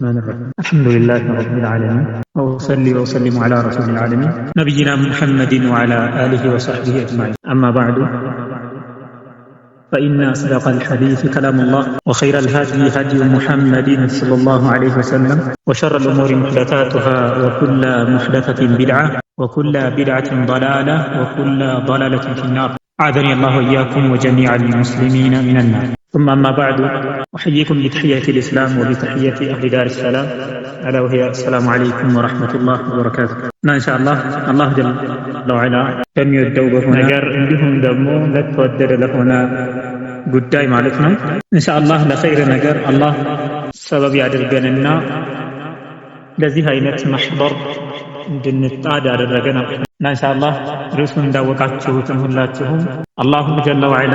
الرحمن الرحيم الحمد لله رب العالمين وأصلي وأسلم على رسول العالمين نبينا محمد وعلى آله وصحبه أجمعين أما بعد فإن أصدق الحديث كلام الله وخير الهدي هدي محمد صلى الله عليه وسلم وشر الأمور محدثاتها وكل محدثة بدعة وكل بدعة ضلالة وكل ضلالة في النار أعاذني الله وإياكم وجميع المسلمين من النار ثم أما بعد أحييكم بتحية الإسلام وبتحية أهل دار السلام ألا وهي السلام عليكم ورحمة الله وبركاته إن شاء الله الله جل وعلا كم يدعو ነገር እንዲሁም ደግሞ ለተወደደ ለሆነ ጉዳይ ማለት ነው ኢንሻአላህ ለኸይር ነገር አላህ ሰበብ ያድርገንና ለዚህ አይነት ማህበር እንድንጣድ ያደረገን እና ኢንሻአላህ ርዕሱን እንዳወቃችሁት ሁላችሁም አላሁ ጀለ ወዐላ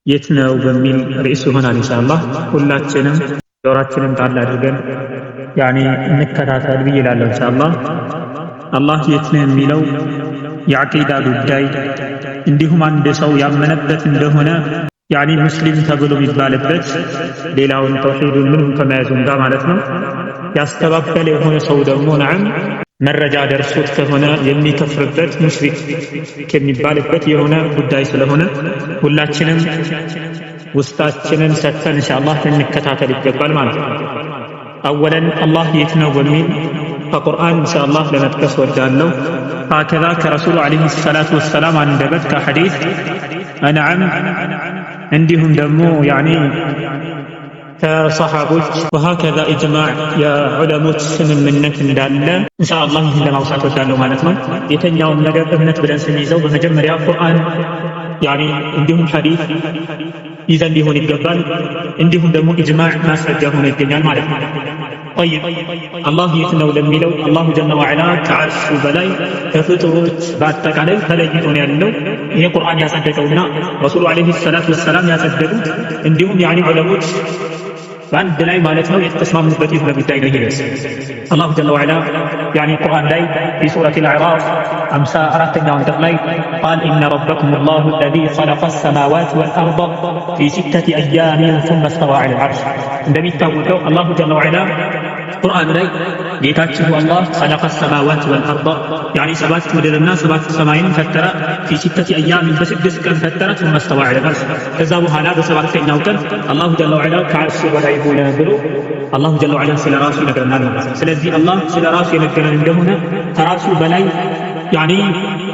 የት ነው በሚል ርዕስ ይሆናል ኢንሻአላህ ሁላችንም ጆሮአችንን ጣል አድርገን እንከታተል ብዬ እላለሁ ኢንሻአላህ አላህ የት ነው የሚለው የዐቂዳ ጉዳይ እንዲሁም አንድ ሰው ያመነበት እንደሆነ ሙስሊም ተብሎ የሚባልበት ሌላውን ተውሂዱን ምንም ከመያዙም ጋር ማለት ነው ያስተባበለ የሆነ ሰው ደግሞ መረጃ ደርሶት ከሆነ የሚከፍርበት ሙሽሪክ ከሚባልበት የሆነ ጉዳይ ስለሆነ ሁላችንም ውስጣችንን ሰጥተን ኢንሻአላህ እንከታተል ይገባል ማለት ነው። አወለን አላህ የት ነው በሚል ከቁርአን ኢንሻአላህ ለመጥቀስ ወዳለሁ هكذا ከረሱሉ አለይሂ ሰላቱ ወሰላም አንደበት ከሐዲስ ነዓም እንዲሁም ደግሞ ከሰሃቦች وهكذا ኢጅማዕ የዑለሞች ስምምነት እንዳለ ኢንሻአላህ ይህን ለማውሳት ወዳለሁ ማለት ነው። የተኛውም ነገር እምነት ብለን ስንይዘው በመጀመሪያ ቁርአን እንዲሁም ሐዲስ ይዘን ሊሆን ይገባል። እንዲሁም ደግሞ ኢጅማዕ ማስረጃ ሆኖ ይገኛል ማለት ነው። طيب አላህ የት ነው ለሚለው አላሁ ጀለ ወዐላ ከዐርሹ በላይ ከፍጡሮች በአጠቃላይ ተለይቶ ነው ያለው። ይሄ ቁርአን ያጸደቀውና ረሱሉ አለይሂ ሰላቱ ወሰላም ያጸደቁት እንዲሁም ዑለሞች በአንድ ላይ ማለት ነው የተስማሙበት የሆነ ጉዳይ ነው። ይሄስ አላሁ ጀለ ወዐላ ቁርአን ላይ በሱረቱ አልአዕራፍ 54ኛው አንቀጽ ላይ قال إن ربكم الله الذي خلق السماوات والأرض في 6 أيام ثم استوى على العرش እንደሚታወቀው አላሁ ጀለ ወዐላ ቁርአን ላይ ጌታችሁ አላህ خلق السماوات والأرض ሰባት ምድርና ሰባት ሰማይን ፈጠረ في 6 أيام በስድስት ቀን ፈጠረ ثم استوى على العرش ከዛ በኋላ በሰባተኛው ቀን አላሁ ጀለ ወዐላ ከዐርሹ በላይ ሆነ ብሎ አላሁ ጀለ ወዐላ ስለራሱ ይነግረናል ማለት ነው። ስለዚህ አላህ ስለራሱ የነገረን እንደሆነ ከራሱ በላይ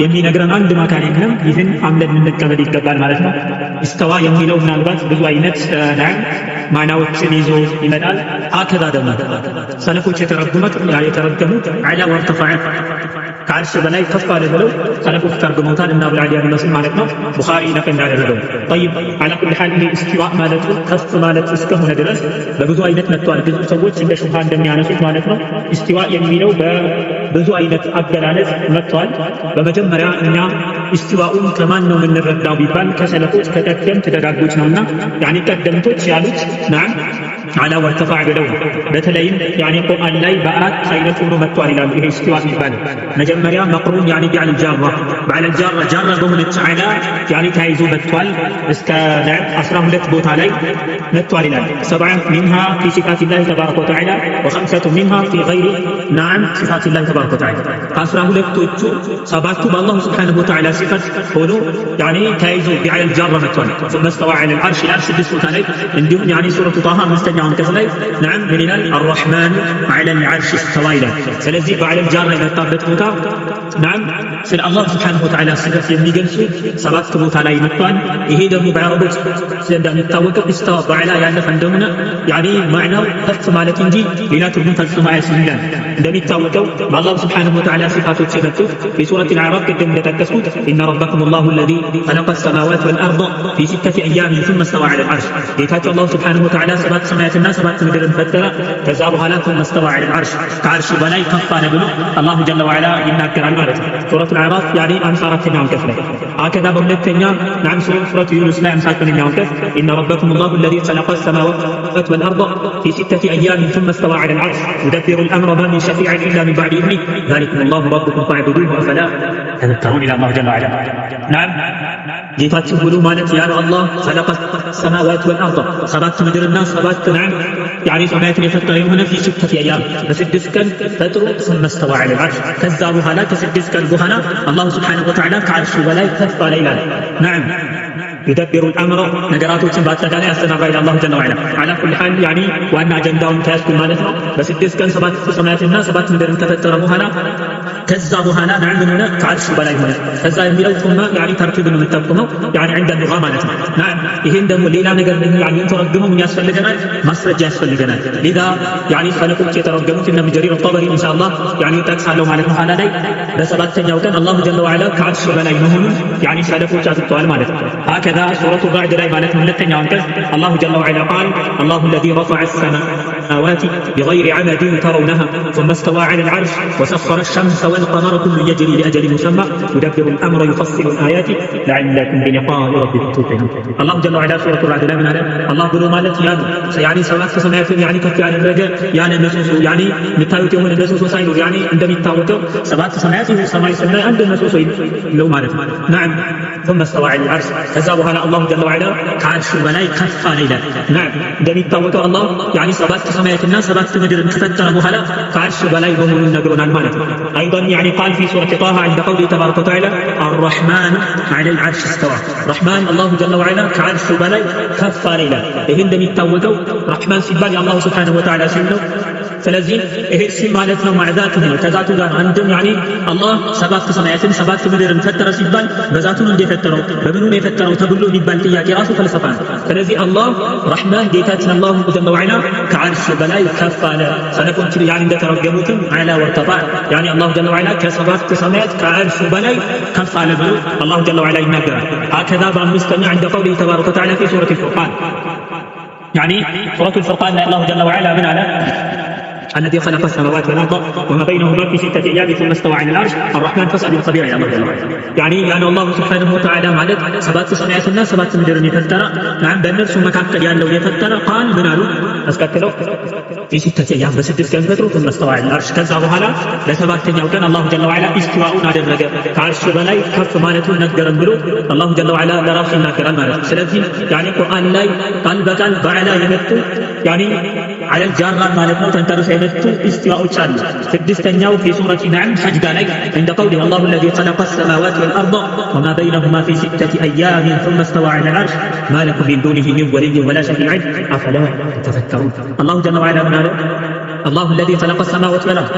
የሚነግረን አንድ አካል የለም። ይህን አምነን እንቀበል ይገባል ማለት ነው። ኢስተዋ የሚለው ምናልባት ብዙ አይነት ማዕናዎችን ይዞ ይመጣል። አከዛ ደግሞ ሰለፎች የተረገሙት ዐላ ወርተፈዐ ከዐርሽ በላይ ከፍ አለ ብለው ሰለፎች ተርጉመውታል እና አቡ ዐሊ መስል ማለት ነው። ቡኻሪ ነቅል እንዳደረገው طيب على كل حال ኢስቲዋ ማለት ከፍ ማለት እስከሆነ ድረስ በብዙ አይነት መጥቷል። ብዙ ሰዎች እንደ ሹብሃ እንደሚያነሱት ማለት ነው ኢስቲዋ የሚለው በብዙ አይነት አገላለጽ መጥቷል። በመጀመሪያ እኛ ኢስቲዋኡን ከማን ነው የምንረዳው ቢባል ከሰለፎች ከቀደምት ደጋጎች ነውና ቀደምቶች ያሉት ዐላ ወርተፈዐ ብለው በተለይም ቁርአን ላይ በአራት አይነት ሆኖ መጥቷል ይላሉ። ይሄ ኢስቲዋ ይባላል። መጀመሪያ መቅሩን ቢዐል ጃራ በዐል ጃራ ጃራ በሆነች ዐላ ተያይዞ መጥቷል። እስከ 12 ቦታ ላይ መጥቷል ይላል። 7 منها في صفات الله تبارك وتعالى و5 منها في غير صفات الله تبارك وتعالى ከ12ቶቹ ሰባቱ በአላሁ ሱብሓነሁ ወተዓላ ሲፈት ሆኖ ተያይዞ ቢዐል ጃራ መጥቷል። ثم استوى على العرش ይላል 6 ቦታ ላይ እንዲሁም ሱረቱ ጣሃ 5ኛው አንቀጽ ላይ ምን ይላል الرحمن على العرش استوى ይላል። ስለዚህ በዐል ጃራ የመጣበት ቦታ ስለ አላህ ሱብሓነሁ ወተዓላ ሲፈት የሚገልጹ 7 ቦታ ላይ መጥቷል። ይሄ ደግሞ በአረቦች ዘንድ የሚታወቀው ኢስተዋ በዐላ ያለፈ እንደሆነ ማዕናው ከፍ ማለት እንጂ ሌላ ትርጉም ፈጽሞ አያስይዝም። እንደሚታወቀው በአላህ ሱብሓነሁ ወተዓላ ሲፋቶች የመጡት በሱረቱ አልአዕራፍ ቅድም እንደጠቀስኩት إن ربكم الله الذي خلق السماوات والأرض في 6 أيام ثم استوى على العرش ጌታችሁ አላህ ሱብሓነሁ ወተዓላ ሰባት ሰማያትና ሰባት ምድርን ፈጠረ ከዛ በኋላ ثم استوى على العرش ከዐርሹ በላይ ከፍ አለ ብሎ አላሁ ጀለ ወዐላ ይናገራል ማለት ነው። ሱረቱ አልአዕራፍ 54ኛው አንቀጽ ላይ አከዛ በሁለተኛ ሱረቱ ዩኑስ ላይ 51ኛው አንቀጽ إن ربكم الله الذي خلق السماوات والأرض في 6 أيام ثم استوى على العرش يدبر الأمر ما من شفيع إلا من بعد إذنه ذلكم الله ربكم فاعبدوه أفلا تذكرون إلى الله جل وعلا ጌታችን ብሎ ማለት ያለው አላህ خلق السماوات والأرض ሰባት ምድርና ሰባት يعني ሰማያትን የፈጠረ የሆነ في 6 أيام በስድስት ቀን ፈጥሮ ثم استوى على العرش ከዛ በኋላ ከስድስት ቀን በኋላ አላሁ ስብሓነሁ ወተዓላ ከዓርሹ በላይ ከፍ አለ ይላል። ነዓም يدبر الأمر ነገራቶችን በአጠቃላይ ያስተናግዳል አላሁ ጀለ ወዐላ። على كل حال يعني ዋና አጀንዳውን ተያዝኩኝ ማለት ነው። በስድስት ቀን ሰባት ሰማያትና ሰባት ምድርን ከፈጠረ በኋላ ከዛ በኋላ ነዓም ምን ሆነ ከዓርሹ በላይ ሆነ። ከዛ የሚለው ثم يعني ተርቲብን የምጠቁመው يعني عند اللغة ማለት ነው። ነዓም ይሄን ደግሞ ሌላ ነገር يعني ተረግሞ ምን ያስፈልገናል? ማስረጃ ያስፈልገናል። لذا يعني ሰለፎች የተረገሙት እነ ኢብኑ ጀሪር الطبري ኢንሻአላህ يعني ጠቅሳለሁ ማለት ነው። ኋላ ላይ በሰባተኛው ቀን አላሁ ጀለ ወዐላ ከዓርሹ በላይ መሆኑን يعني ሰለፎች አጥተዋል ማለት ነው። هكذا سورة الرعد ላይ ማለት ነው ሁለተኛው አንቀጽ አላሁ ጀለ ወዐላ قال الله الذي رفع السماوات بغير عمد ترونها ثم استوى على العرش وسخر الشمس والقمر كل يجري لأجل مسمى يدبر الأمر يفصل الآيات لعلكم بلقاء ربكم توقنون. الله جل وعلا سورة الرعد ላይ ምን አለ? አላህ ብሎ ማለት ያኒ ሰባት ሰማያትን ያኒ ከፍ ያደረገ ያለ ምሰሶ ያኒ የምታዩት የሆነ ምሰሶ ሳይኖር ያኒ እንደሚታወቀው ሰባት ሰማያት ሰማይ ሰማይ አንድ ምሰሶ ነው ማለት ነው። ነዓም ثم استوى على العرش ከዛ በኋላ አላሁ ጀለ ወዐላ ከዓርሹ በላይ ከፍ አለ ይላል። ነዓም እንደሚታወቀው አላህ ያኒ ሰባት ሰማያትና ሰባት ምድርን ከፈጠረ በኋላ ከዓርሹ በላይ መሆኑን ነግሮናል ማለት ነው። أيضا يعني قال في سورة طه عند قوله تبارك وتعالى الرحمن على العرش استوى. رحمن الله جل وعلا كعرش بلاي كف على ይላል። ይሄ እንደሚታወቀው ረሕማን ሲባል የአላሁ ስብሓነሁ ወተዓላ ስም ነው። ስለዚህ ይሄ ስም ማለት ነው ማዕዛቱ ነው ከዛቱ ጋር አንድም ያኒ አላህ ሰባት ሰማያትን ሰባት ምድርን ፈጠረ ሲባል በዛቱ ነው እንደፈጠረው በምኑ ነው የፈጠረው ተብሎ ቢባል ጥያቄ ራሱ ፈልሰፋ ነው። ስለዚህ አላህ ረሕማን ጌታችን አላሁ ጀለ ወዐላ ከዓርሽ በላይ ከፍ አለ። ሰለፎች ያኒ እንደተረገሙትም አላ ወርተፋ ያኒ አላሁ ጀለ ወዐላ ከሰባት ሰማያት ከዓርሽ በላይ ከፍ አለ ብሎ አላሁ ጀለ ወዐላ ይናገራል። هكذا በአምስተኛ عند قوله تبارك وتعالى في سورة الفرقان يعني سورة الفرقان الله جل وعلا من على الذي خلق السماوات والأرض وما بينهما في 6 أيام ثم استوى على العرش الرحمن فاسأل الخبير يا الله جل وعلا. يعني الله سبحانه وتعالى ማለት ሰባት ሰማያትና ሰባት ምድርን የፈጠረ نعم በእነርሱ መካከል ያለው የፈጠረ ቃል ምን አሉ አስከተለው في 6 أيام በስድስት ቀን ፈጥሮ ثم استوى على العرش ከዛ በኋላ ለሰባተኛው ቀን አላሁ ጀለ ወዐላ ኢስቲዋኡን አደረገ ከዓርሽ በላይ ከፍ ማለቱን ነገረን ብሎ አላሁ ጀለ ወዐላ ለራሱ ይናገራል ማለት ነው። ስለዚህ يعني ቁርአን ላይ ቃል በቃል በዐላ የመጡ يعني على الجارة ማለት ነው ተንተርሰው የመጡ ኢስቲዋኡች አሉ። ስድስተኛው في سورة نعم ሐጅ ላይ عند قوله الله الذي خلق السماوات والأرض وما بينهما في 6 أيام ثم استوى على العرش ما لكم من دونه من ولي ولا شفيع أفلا تتفكرون. الله جل وعلا من الله الذي خلق السماوات والأرض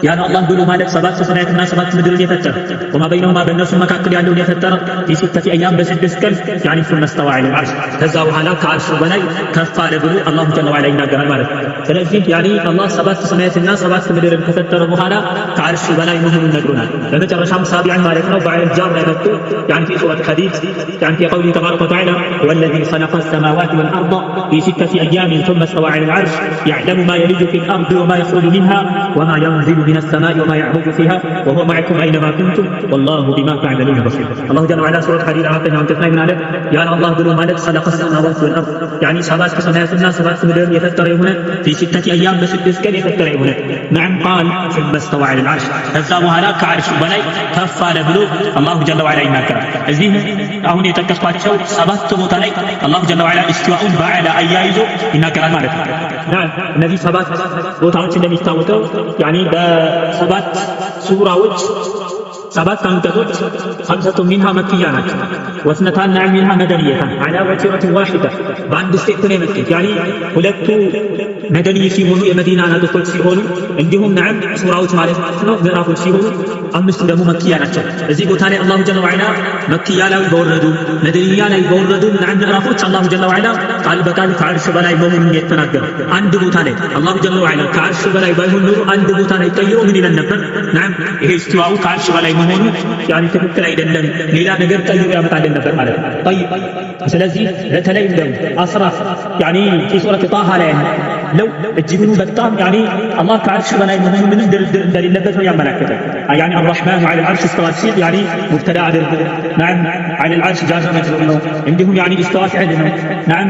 يعني الله ብሎ ማለት ሰባት ሰማያትና ሰባት ምድርን የፈጠረ وما بينهما በእነሱ መካከል ያለውን የፈጠረ في 6 أيام በስድስት ቀን يعني ثم استوى على العرش ከዛ በኋላ ከዓርሹ በላይ ከፍ አለ ብሎ አላሁ ጀለ ወዐላ ይናገራል ማለት ነው። ስለዚህ يعني አላህ ሰባት ሰማያትና ሰባት ምድርን ከፈጠረ በኋላ ከዓርሹ በላይ መሆኑን ነግሮናል። በመጨረሻም ሳቢዓን ማለት ነው በዐል ጃር ላይ መጥቶ يعني في سورة الحديد يعني في قوله تبارك وتعالى والذي خلق السماوات والأرض في 6 أيام ثم استوى على العرش يعلم ما يلج في الأرض وما يخرج منها وما ينزل من السماء وما يعرج فيها وهو معكم أينما كنتم والله بما تعملون بصير. الله جل وعلا سورة الحديد አራተኛ አንቀጽ ላይ ምን አለ? ያ አላህ ብሎ ማለት خلق السماوات والأرض يعني ሰባት ሰማያትና ሰባት ምድርን የፈጠረ የሆነ في 6 أيام በስድስት ቀን የፈጠረ የሆነ نعم قال ثم استوى على العرش ከዛ በኋላ ከዓርሹ በላይ ከፍ አለ ብሎ አላሁ ጀለ ወዐላ ይናገራል። እዚህ አሁን የጠቀስኳቸው ሰባት ቦታ ላይ አላሁ ጀለ ወዐላ ኢስቲዋኡን በዐላ አያይዞ ይናገራል ማለት ነው። እነዚህ ሰባት ቦታዎች እንደሚታወቀው ያኒ በሰባት ሱራዎች ሰባት አንቀጾች خمسة منها مكية ናቸው واثنتان منها مدنيتان على وتيرة واحدة በአንድ ስቴት ነው የመጡት يعني ሁለቱ መደኒ ሲሆኑ የመዲና አንቀጾች ሲሆኑ እንዲሁም نعم ሱራዎች ማለት ነው ምዕራፎች ሲሆኑ አምስቱ ደግሞ መክያ ናቸው። እዚህ ቦታ ላይ አላሁ ጀለ ወዐላ መክያ ላይ በወረዱ መደኒያ ላይ በወረዱ نعم ምዕራፎች አላሁ ጀለ ወዐላ ቃል በቃል ከዓርሽ በላይ መሆኑን የተናገረ አንድ ቦታ ላይ አላሁ ጀለ ወዐላ ከዓርሽ በላይ ባይሆን ኖሮ አንድ ቦታ ላይ ቀይሮ ምን ይለን ነበር? نعم ይሄ ኢስቲዋኡ ከዓርሽ በላይ መሆኑ يعني ትክክል አይደለም ሌላ ነገር ቀይሮ ያመጣልን ነበር ማለት ነው። طيب ስለዚህ በተለይ እንደው አስራፍ يعني في سورة طه ላይ ለው እጅጉኑ በጣም يعني አላህ ከዓርሽ በላይ መሆኑ ምንም ድርድር እንደሌለበት ነው ያመለከተው። يعني الرحمن على العرش استوى ሲል يعني مبتدا አድርጎ نعم على العرش جازم ነው እንዲሁም يعني استوى فعل ነው نعم